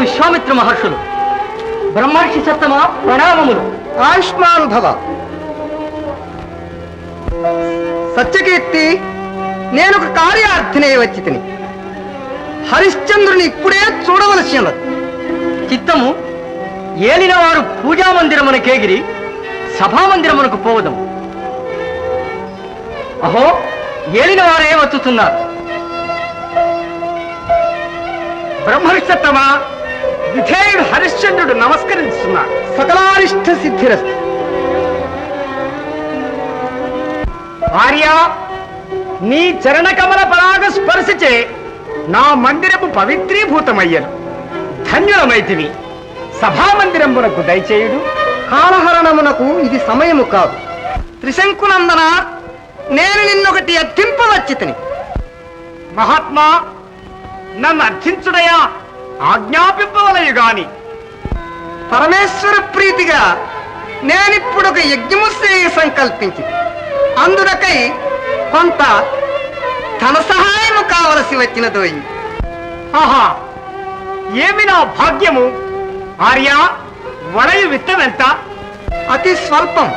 విశ్వామిత్ర మహర్షులు. బ్రహ్మర్షి సత్తమ ప్రణామములు. ఆయుష్మాన్ భవ. సత్యకీర్తి, నేను ఒక కార్యార్థినే వచ్చి తిని హరిశ్చంద్రుని ఇప్పుడే చూడవలసి ఉన్నది. చిత్తము ఏలిన వారు పూజామందిరమునకేగిరి సభామందిరమునకు పోవదము. అహో, ఏలిన వారే వచ్చుతున్నారు. బ్రహ్మరిషత్తమా, విధేయుడు హరిశ్చంద్రుడు నమస్కరిస్తున్నాడు. సకలారిష్ట సిద్ధిరస్తు. ఆర్య, నీ చరణ కమల పరాగ స్పర్శించే నా మందిరము పవిత్రీభూతమయ్యను. ధన్యులమైతివి. సభామందిరమునకు దయచేయుడు. కాలహరణమునకు ఇది సమయము కాదు. త్రిశంకునందన, నేను నిన్నొకటి అర్థింపవచ్చి తిని. మహాత్మా, నన్ను అర్థించుడయా, ఆజ్ఞాపింపవలయు గాని. పరమేశ్వర ప్రీతిగా నేనిప్పుడు ఒక యజ్ఞము సంకల్పించి అందులకై కొంత ధన సహాయము కావలసి వచ్చినదోయి. ఆహా, ఏమి నా భాగ్యము! ఆర్య, వలయు విత్తం ఎంత? అతి స్వల్పం,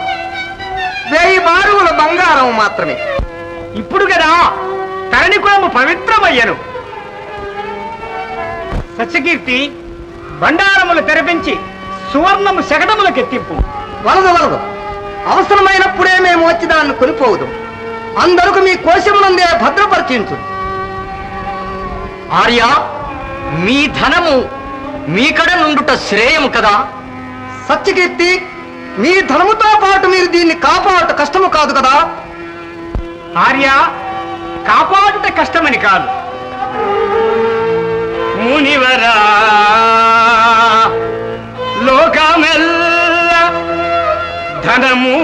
1000 బారువుల బంగారం మాత్రమే. ఇప్పుడు కదా తరణికులము పవిత్రమయ్యను. సత్యకీర్తి, బండారములు తెరపించి సువర్ణము శకటములకెత్తింపు. వలదు వలదు, అవసరమైనప్పుడే మేము వచ్చి దాన్ని కొనిపోవుదు. అందరకు మీ కోశమునందే భద్రపరిచించు. ఆర్య, మీ ధనము మీకడ నుండుట శ్రేయము కదా. సత్యకీర్తి, మీ ధనముతో పాటు మీరు దీన్ని కాపాడుట కష్టము కాదు కదా. ఆర్య, కాపాడుట కష్టమని కాదు. మునివరా, లోకమెల్ల ధనమూలముగాన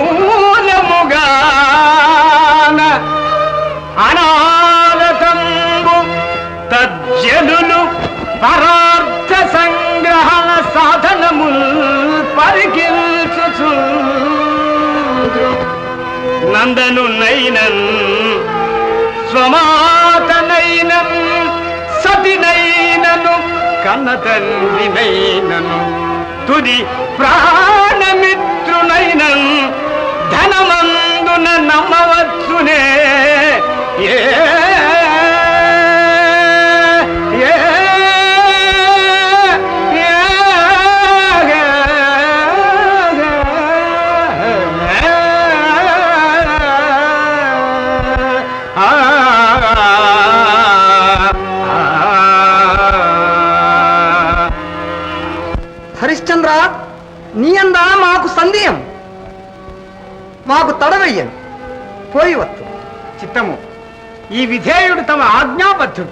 అనాలతంబు తజ్జనులు పరార్థ సంగ్రహణ సాధనముల్ పరికిల్చుచు నందను నైనన్ స్వమాతనైనన్ సతినైనను కన్న తండ్రినైనను తుది ప్రాణమిత్రునైనన్ ధనమందున నమ్మవచ్చునే. ఏ హరిశ్చంద్ర, నీ అందా మాకు సందేహం, మాకు తడవయ్యను. పోయి వత్తు. చిత్తము, ఈ విధేయుడు తమ ఆజ్ఞాబద్ధుడు.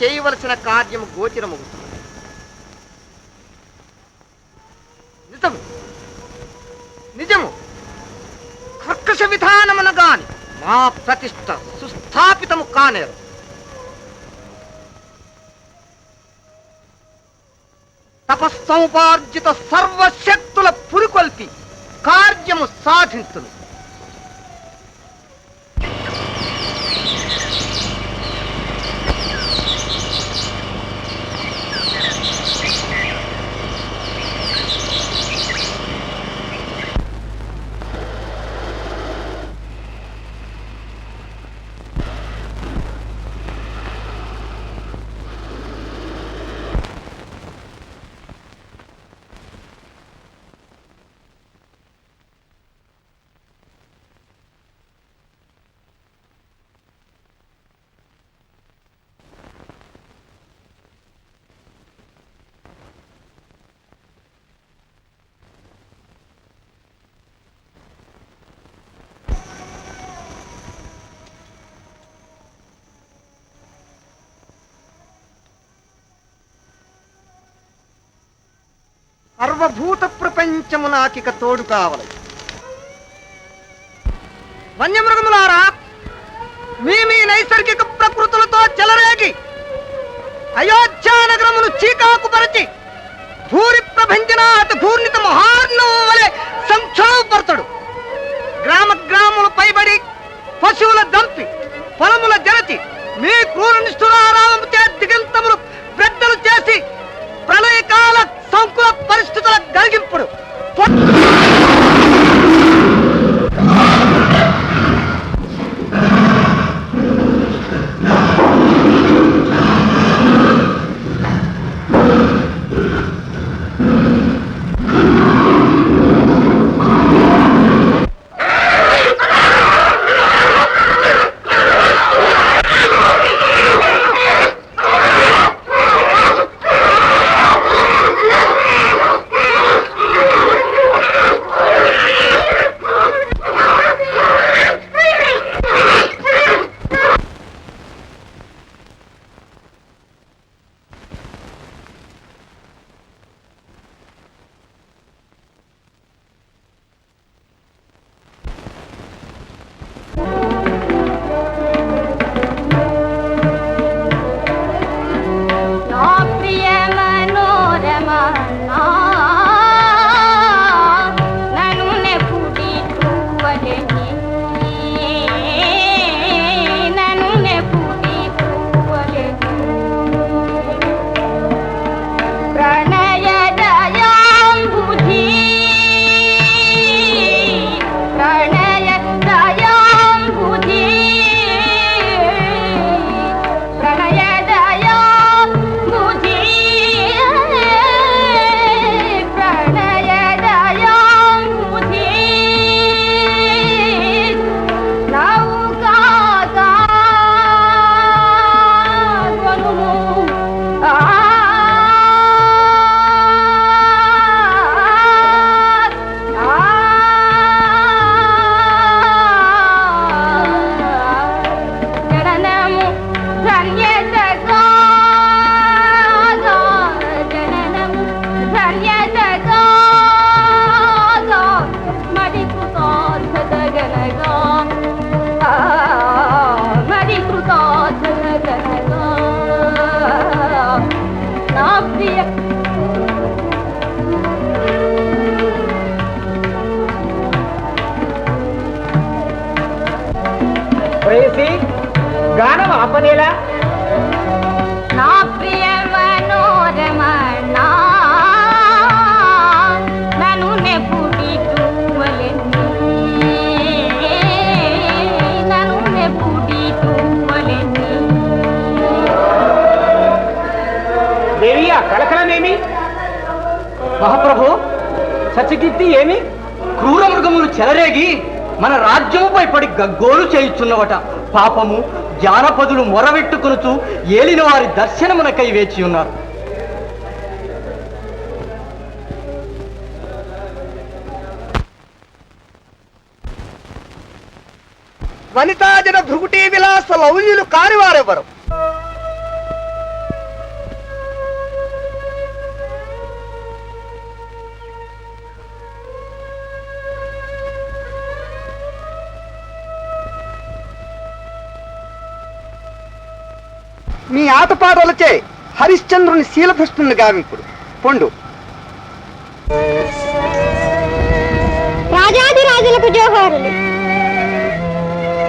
చేయవలసిన కార్యము గోచరమవుతుంది. నిజము నిజము, కర్కశ విధానమున గాని మా ప్రతిష్ట సుస్థాపితము కానేరు. తపస్సముపార్జిత సర్వశక్తుల పురికొల్పి కార్యము సాధించును. సర్వభూత ప్రపంచము నాకిక తోడు కావాలి. వన్యమృగములారా, మీ మీ నైసర్గిక ప్రకృతులతో చెలరేగి అయోధ్యానగరమును చీకాకుపరచి భూరి ప్రభంజనాత భూర్ణిత మహార్ణవం వలె సంక్షోభపరచడు. గ్రామ గ్రాములు పైబడి పశువుల దంపి పొలముల జరచి మీ క్రూర నిష్ఠురారామము చే దిగంతములు పెద్దలు చేసి ప్రళయకాల సంకుల పరిస్థితుల గలిగింపుడు. గానం ఆపనేలా నా ప్రియ మనోరమణ నన్ను నెప్పుడి తువలెని నన్ను నెప్పుడి తువలెని దేవి ఆ కలకలమేమి? మహాప్రభు సత్యకీర్తి ఏమి? క్రూర మృగములు చెలరేగి మన రాజ్యముపై పడి గగ్గోలు చేయుచున్నవట. పాపము జానపదులు మొరవెట్టుకొనుచు ఏలిన వారి దర్శనమునకై వేచి ఉన్నారు. వనితాజన భృగుటీ విలాస లౌల్యులు కానివారెవరు? మీ ఆటపాటలచే హరిశ్చంద్రుని శీలభ్రష్టుని గావింపుడు పొండు. రాజాదిరాజులకు జోహారులు.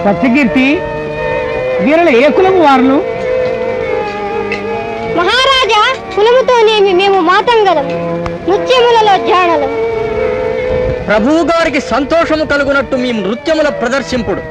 సత్యకీర్తి వీరుల ఏ కులము వారులు? మహారాజా కులముతోనేమి మేము మాతంగలం, నృత్యములలో జాడలం. ప్రభువు గారికి సంతోషము కలుగునట్టు మీ నృత్యముల ప్రదర్శింపుడు.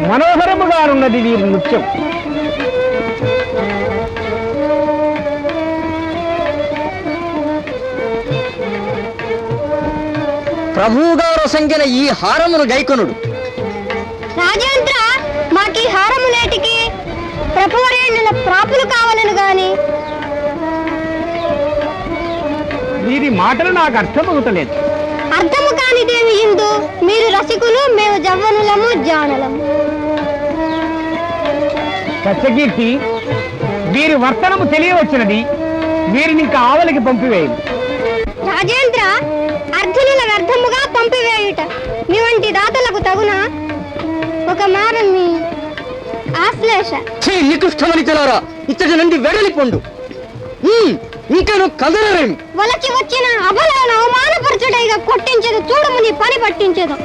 మనోహరముగానున్నది వీరి నృత్యం. ప్రభువుగారు సంగిన ఈ హారమును గైకొనుడు. రాజేంద్ర, మాకీ హారము నేటికి ప్రభువరేణుల ప్రాపులు కావాలను గాని. వీరి మాటలు నాకు అర్థమవుతలేదు. అర్థము కానిదేమి ఇందు, మీరు రసికులు, మేము జవ్వనులము, జానలము. సత్యకీర్తి, వీరి వర్తనము తెలియవచ్చినది. వీరిని ఇంకా ఆవలికి పంపివేయదు. రాజేంద్ర, అర్జునుల వ్యర్థముగా పంపివేయుట మీ వంటి దాతలకు తగునా? ఒక మార మీ ఆశ్లేష. నికృష్టమనితలారా, ఇచ్చటి నుండి వెడలి పొండు. ఇంకా నువ్వు కదలరేమి? వలచి వచ్చిన అబలను అవమానపరచుడైగా కొట్టించేది, చూడము నీ పని పట్టించేదు.